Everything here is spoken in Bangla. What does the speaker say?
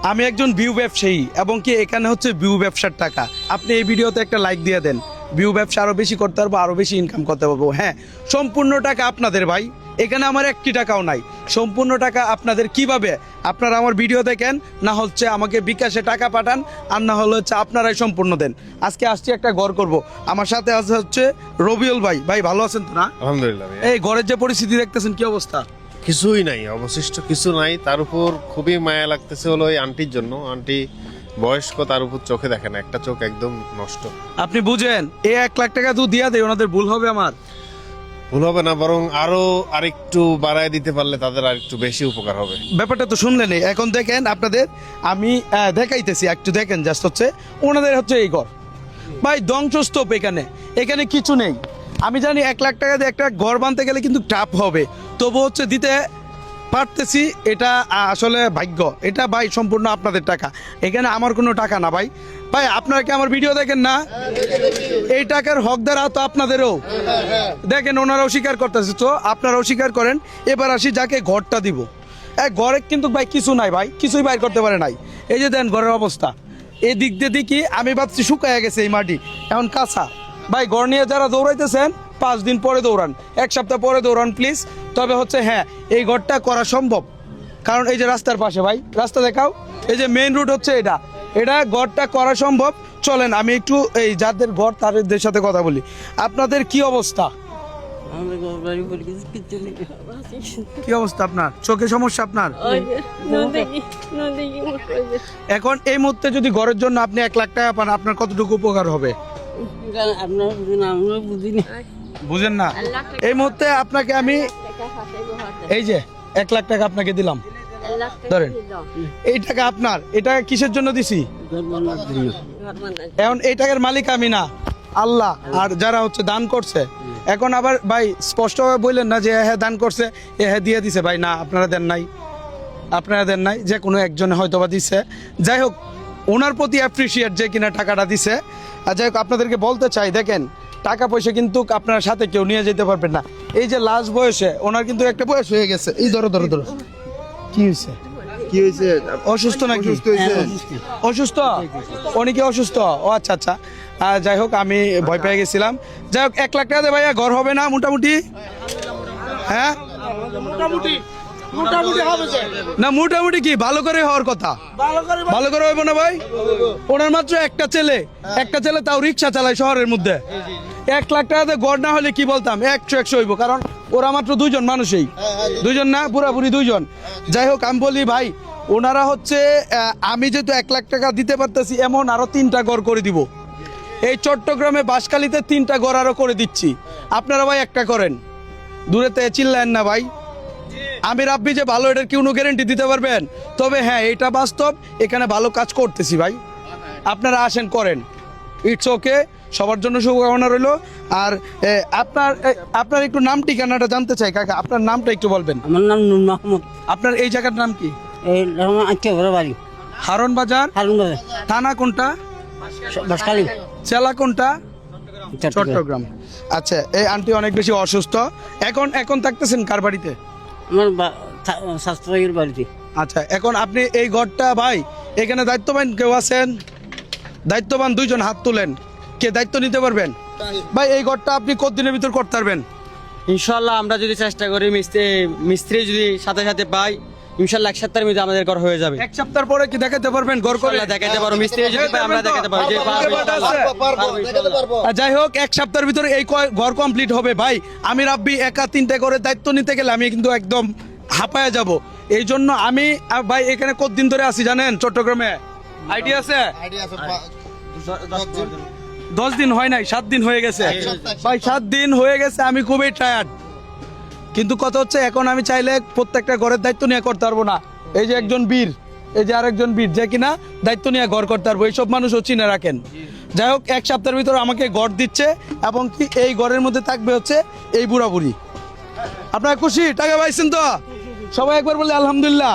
আমি একজন ভিউ ব্যবসায়ী এবং কি এখানে হচ্ছে ভিউ ব্যবসার টাকা। আপনি এই ভিডিওতে একটা লাইক দিয়ে দেন, ভিউ ব্যবসা আরও বেশি করতে পারবো, আরও বেশি ইনকাম করতে পারবো। হ্যাঁ, সম্পূর্ণ টাকা আপনাদের ভাই, এখানে আমার একটি টাকাও নাই। সম্পূর্ণ টাকা আপনাদের। কিভাবে? আপনারা আমার ভিডিও দেখেন, না হচ্ছে আমাকে বিকাশে টাকা পাঠান, আর না হলে হচ্ছে আপনারাই সম্পূর্ণ দেন। আজকে আসছি একটা ঘর করব, আমার সাথে আছে হচ্ছে রবিউল ভাই। ভাই ভালো আছেন তো না? আলহামদুলিল্লাহ ভাই। এই ঘরের যে পরিস্থিতি দেখতেছেন, কি অবস্থা? কিছুই নাই, অবশিষ্ট কিছু নাই। তার উপর খুবই মায়া লাগতেছে হলো এই আন্টির জন্য। আন্টি বয়স্ক, তার উপর চোখে দেখে না, একটা চোখ একদম নষ্ট। আপনি বুঝেন, এই 1 লাখ টাকা তো দিয়া দেয়, ওনাদের ভুল হবে? আমার ভুল হবে না, বরং আরো আরেকটু বাড়ায় দিতে পারলে তাদের আরেকটু বেশি উপকার হবে। ব্যাপারটা তো শুনলেন। এখন দেখেন আপনাদের আমি দেখাইতেছি, একটু দেখেন। জাস্ট হচ্ছে ওনাদের হচ্ছে এই ঘর ভাই, ধ্বংসস্তূপ। এখানে এখানে কিছু নেই। আমি জানি 1 লাখ টাকা দিয়ে একটা ঘর বানতে গেলে কিন্তু টাফ হবে, তবু হচ্ছে দিতে পারতেছি। এটা আসলে ভাগ্য। এটা ভাই সম্পূর্ণ আপনাদের টাকা, এখানে আমার কোনো টাকা না ভাই। ভাই আপনারা কি আমার ভিডিও দেখেন না? এই টাকার হকদার তো আপনাদেরও। দেখেন ওনারাও স্বীকার করতেছে, তো আপনারাও স্বীকার করেন। এবার আসি যাকে ঘরটা দিব। ঘরে কিন্তু ভাই কিছু নাই ভাই, কিছুই বাইর করতে পারে নাই। এই যে দেন ঘরের অবস্থা, এই দিক দিয়ে দেখি আমি ভাবছি শুকায় গেছে এই মাটি, এখন কাঁচা। ভাই ঘর নিয়ে যারা দৌড়াইতেছেন 5 দিন পরে দৌড়ান, 1 সপ্তাহ পরে দৌড়ান প্লিজ। তবে হচ্ছে হ্যাঁ, এই ঘরটা করা সম্ভব, কারণ এই যে রাস্তার পাশে ভাই, রাস্তা দেখাও, এই যে মেইন রোড হচ্ছে এটা, এটা ঘরটা করা সম্ভব। চলেন আমি একটু এই যাদের ঘর তাদের সাথে কথা বলি। আপনাদের কি অবস্থা? কি অবস্থা আপনার? চোখে সমস্যা আপনার? এখন এই মুহূর্তে যদি ঘরের জন্য আপনি 1 লাখ টাকা পান, আপনার কতটুকু উপকার হবে? বুঝেন না? এই মুহূর্তে আপনাকে আমি এই যে 1 লাখ টাকা আপনাকে দিলাম, ধরেন এই টাকা আপনার। এটা কিসের জন্য দিছি? এখন এই টাকার মালিক আমি না, আল্লাহ আর যারা হচ্ছে দান করছে। এখন আবার ভাই স্পষ্টভাবে বললেন না যে হ্যাঁ দান করছে, হ্যাঁ দিয়ে দিছে। ভাই না, আপনারা দেন নাই, আপনারা দেন নাই, যে কোনো একজনে হয়তো বা দিছে। যাই হোক, ওনার প্রতি অ্যাপ্রিসিয়েট যে কিনা টাকাটা দিছে। আর যাই হোক, আপনাদেরকে বলতে চাই, দেখেন টাকা পয়সা কিন্তু আপনার সাথে কেউ নিয়ে যেতে পারবেন না। এই যে লাস্ট বয়সে ওনার কিন্তু একটা বয়স হয়ে গেছে। এই ধরো ধরো ধরো, কি হয়েছে? কি হয়েছে? অসুস্থ নাকি? অসুস্থ? উনি কি অসুস্থ? ও আচ্ছা আচ্ছা। যাই হোক, আমি ভয় পেয়ে গেছিলাম। যাই হোক, 1 লাখ টাকা দিয়ে ভাইয়া ঘর হবে না মোটামুটি? হ্যাঁ না, মোটামুটি কি ভালো করে হওয়ার কথা? ভালো করে হইব না ভাই? ওনার মাত্র একটা ছেলে, তাও রিক্সা চালায় শহরের মধ্যে। 1 লাখ টাকাতে গড় না হলে কি বলতাম, 100 হইব, কারণ ওরা মাত্র 2 জন মানুষই, 2 জন না, পুরাপুরি 2 জন। যাই হোক, আমি বলি ভাই, ওনারা হচ্ছে আমি যেহেতু 1 লাখ টাকা দিতে পারতেছি, এমন আরো 3টা ঘর করে দিব। এই চট্টগ্রামে বাঁশখালীতে 3টা ঘর আরো করে দিচ্ছি। আপনারা ভাই একটা করেন, দূরেতে চিল্লেন না ভাই। আমি রাব্বি যে ভালো, এটার কি কোনো গ্যারেন্টি দিতে পারবেন? তবে হ্যাঁ, এটা বাস্তব, এখানে ভালো কাজ করতেছি ভাই। আপনারা আসেন, করেন, ইটস ওকে। সবার জন্য শুভকামনা রইল। আর আপনার একটু নাম ঠিকানাটা জানতে চাই কাকা, আপনার নামটা একটু বলবেন। আমার নাম নূর মাহমুদ। আপনার এই জায়গার নাম কি? এই আচ্ছা ঘরে বাড়ি হারন বাজার। হারুন বাজার, থানা কোনটা? বাঁশখালী, জেলা কোনটা? চট্টগ্রাম। চট্টগ্রাম। আচ্ছা, এই আন্টি অনেক বেশি অসুস্থ। এখন থাকতেছেন কার বাড়িতে? আমার শাস্ত্রীর বাড়িতে। আচ্ছা, এখন আপনি এই ঘরটা ভাই, এখানে দায়িত্ববান কেউ আছেন? দায়িত্ববান 2 জন হাত তুলেন, কে দায়িত্ব নিতে পারবেন? ভাই এই ঘরটা আপনি কতদিনের ভিতর করতে পারবেন? ইনশাল্লাহ আমরা যদি চেষ্টা করি, মিস্ত্রি যদি সাথে সাথে পাই, ইনশাল্লাহ 1 সপ্তাহের মধ্যে আমাদের ঘর হয়ে যাবে। 1 সপ্তাহ পরে কি দেখাতে পারবেন ঘর করে? দেখাতে পারবো, মিস্ত্রি যদি পাই আমরা দেখাতে পারবো যে পারবো। যাই হোক, 1 সপ্তাহের ভিতরে এই ঘর কমপ্লিট হবে ভাই। আমি রাব্বি একা 3টে করে দায়িত্ব নিতে গেলে আমি কিন্তু একদম হাঁপায়া যাব। এই জন্য আমি ভাই এখানে কতদিন ধরে আছি জানেন চট্টগ্রামে? আইডিয়া আছে? 10 দিন হয় নাই, 7 দিন হয়ে গেছে ভাই, 7 দিন হয়ে গেছে। আমি খুবই টায়ার্ড, কিন্তু কথা হচ্ছে এখন আমি চাইলে প্রত্যেকটা ঘরের দায়িত্ব নিয়ে করতে পারবো না। এই যে একজন বীর, এই যে আরেকজন বীর, যে কিনা দায়িত্ব নিয়ে ঘর করতে পারবো, এইসব মানুষও চিনে রাখেন। যাই হোক, 1 সপ্তাহের ভিতরে আমাকে ঘর দিচ্ছে, এবং কি এই ঘরের মধ্যে থাকবে হচ্ছে এই বুড়া বুড়ি। আপনারা খুশি? টাকা পাইছেন তো? সবাই একবার বলে আলহামদুলিল্লাহ।